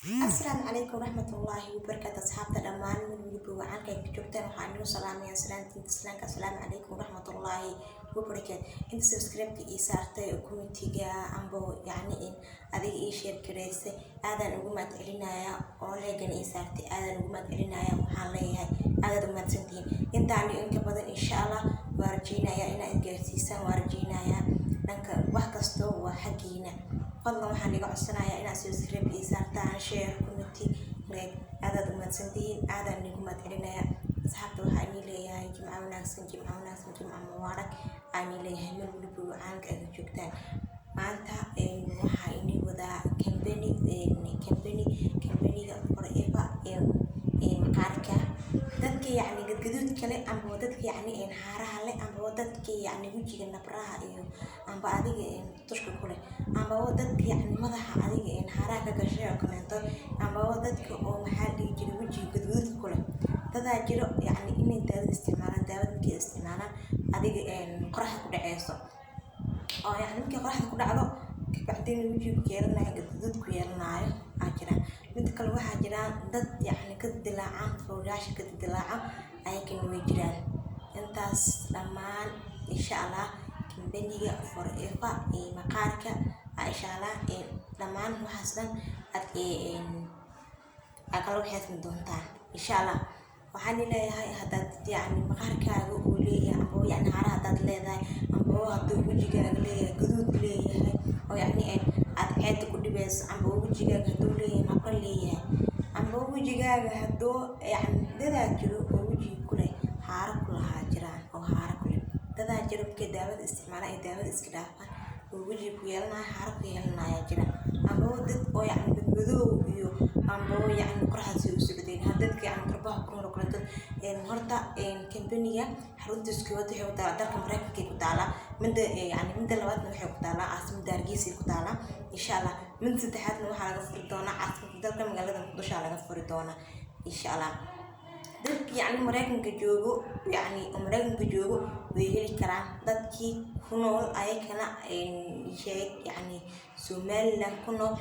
السلام عليكم ورحمة الله وبركاته أصحاب الأمان من ويبو وعنك جبتان وحانيو سلام يا سلامتين تسلانك السلام عليكم ورحمة الله وبركاته انت سبسكريبت إيسارتي وكومنتيجا عمبو يعني إن أذيك إيشير كريسي هذا نقوم تعلنايا أوليجن إيسارتي هذا نقوم تعلنايا وحاليها هذا نقوم تسنتين انت عني إنك بدن إن شاء الله وارجينايا إنا إنجرسيسان وارجينايا لانك وحكستو وحقينا فضلا waxaan iga codsanayaa inaad subscribe ii saartaan share community like aad umadsantiin aadaan nigu madcelinaya asxaabta waxaan ii leeyahay jimco wanaagsan jimco mubaarak aan ii leeyahay meel waliba wacanka aad joogtaan maanta waxaa inii wadaa company-ga forever maqaarka dadka yacni gadgaduud kale amba dadka yacni haaraha leh amba dadka yacni wajiga nabraha iyo amba adiga tushka kule amba dadka yacni madaxa adiga haaraha ka gashay oo kaleeto amba dadka oo maxaa dhihi jiray wajiga gadgaduud kule dadaa jiro yacni inay daawad isticmaalaan adiga qoraxda ku dhaceyso oo yacni markii qoraxda ku dhacdo kabacdina wajiga ku yeelanayo gadgaduud ku yeelanayo aa jira mid kale waxaa jiraan dad yacni ka dilaacaan fowlaasha ka dilaaca ayagana way jiraan intaas dhammaan insha allah company-ga forever maqaarka insha allah dhammaan waxaas dhan aad kala waxaysmi doontaan insha allah waxaan leeyahay haddaad yacni maqaarkaaga uu leeyahay amba yacni haaraha haddaad leedahay amba hadduu wejigaaga leeyahay gaduud leeyahay oo yacni aad ceeda ku dhibayso amba wejigaaga hadduu leeyahay nabro leeyahay amba wejigaaga hadduu yacni dadaa jiro oo wejiga kule haaro ku lahaa jiraan oo haaro kule dadaa jiro markay daawada isticmaalaan ay daawada iska dhaafaan oo wejiga ku yeelanaya haaro ku yeelanaya jira amba dad oo yacni madmadow iyo amba yacni qoraxda u socdeen dadka yacni qarbaha ku nool kale dad horta company-ga xaruntiisa koowaad waxay ku taalaa dalka Mareykanka ku taalaa midda labaadna waxay ku taalaa caasimada Hargeysa ku taalaa insha allah midda saddexaadna waxaa laga furi doonaa caasimada dalka magaalada Muqdisho laga furi doonaa insha allah dadka yacni Mareykanka joogo way heli karaan dadkii ku nool ayagana yacni Somaliland ku nool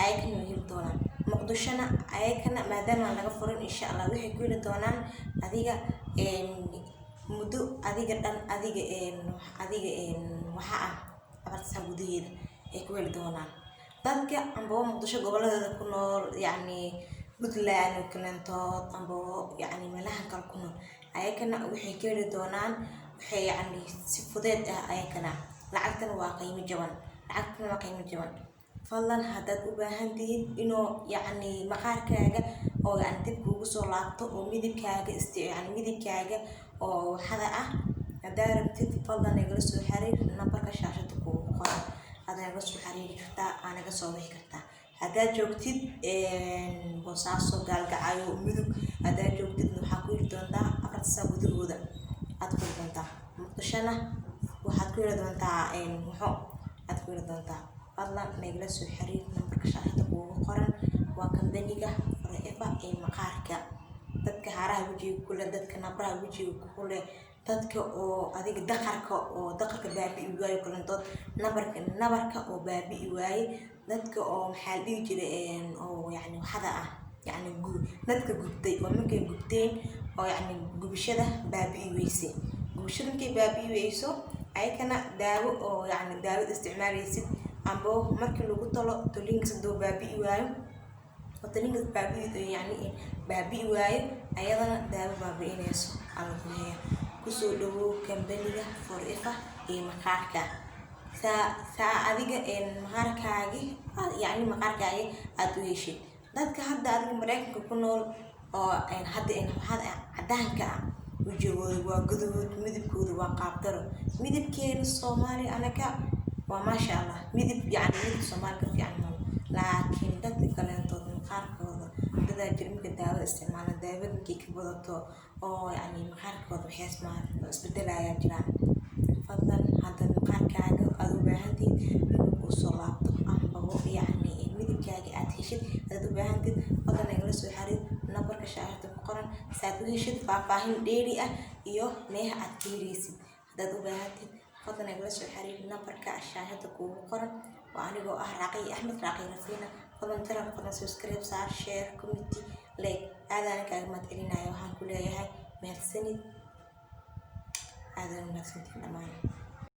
ayagana way heli doonaan Muqdishona ayagana maadaama laga furin insha allah waxay ku heli doonaan adiga muddo adiga dhan adiga waxa ah abarta gudaheeda ay ku heli doonaan dadka amba Muqdisho goboladooda ku nool yacni Puntland kalantood amba yacni meelaha kale ku nool ayagana waxay ka heli doonaan waxay yacni si fudeed ah ayagana lacagtana waa qiimo jaban fadlan haddaad u baahan tihiin inuu yacni maqaarkaaga oo yacni dib kuugu soo laabto oo midabkaaga oo waxada ah haddaad rabtid fadlan nagala soo xiriir nambarka shaashada kuugu qoran aad naga soo xiriiri kartaa aa naga soo wixi kartaa haddaad joogtid Boosaaso Gaalgacyo Mudug haddaad joogtid waxaa ku heli doontaa 4 saac gudahooda aad ku heli doontaa Muqdishona waxaad ku heli doontaa aad ku heli doontaa fadlan nagala soo xiriir nambarka shaashada kuugu qoran waa company-ga forever maqaarka dadka haaraha wajiga kule dadka nabraha wajiga kule dadka oo adiga daqarka baabi'i waayo kulantood nabarka oo baabi'i waaye dadka oo maxaa dhihi jiray oo yacni waxada ah yacni dadka gubtay oo markay gubteen oo yacni gubashada baabi'i weysay gubashada markay baabi'i weyso ayagana daawo oo yacni daawad isticmaalaysid amba markii lagu talo tolinkas haduu baabi'i waayo tolinkas baabi'i waayo ayadana daawo baabi'inayso alkuleeya kusoo dhawow company-ga forever maqaarka saa adiga maqaarkaagi aad u heshid dadka hadda adiga Mareykanka ku nool oo hadda waxaad cadaanka ah wejigooda waa gaduud midabkooda waa qaabdaro midabkeena Soomaali anaga waa maasha allah midab Soomaali ka fiican laakiin dadka kaleeto maqaarkooda dadaa jiro marka daawada isticmaalaan daawada markay ka badato oo yacni maqaarkooda isbedelaya jiraan fadlan haddaad maqaarkaaga aad u baahantiid inuu kuu soo laabto amba yacni midabkaaga aad heshid haddaad u baahantiid fadlan nagala soo xiriir nambarka shaashada ku qoran saad u heshid faahfaahin dheeri ah iyo meeha aad ka heleysid haddaad u baahantiid fadlan nagala soo xiriir nambarka shaashada kuugu qoran وأنا جو أحرقي أحمد راقي نفسنا fadlan channelka subscribe saar, share, comment, like. aadaan kaaga mahadcelinayo, waxaan ku leeyahay mahadsanid. aadaan mahadsantiin dhammaan.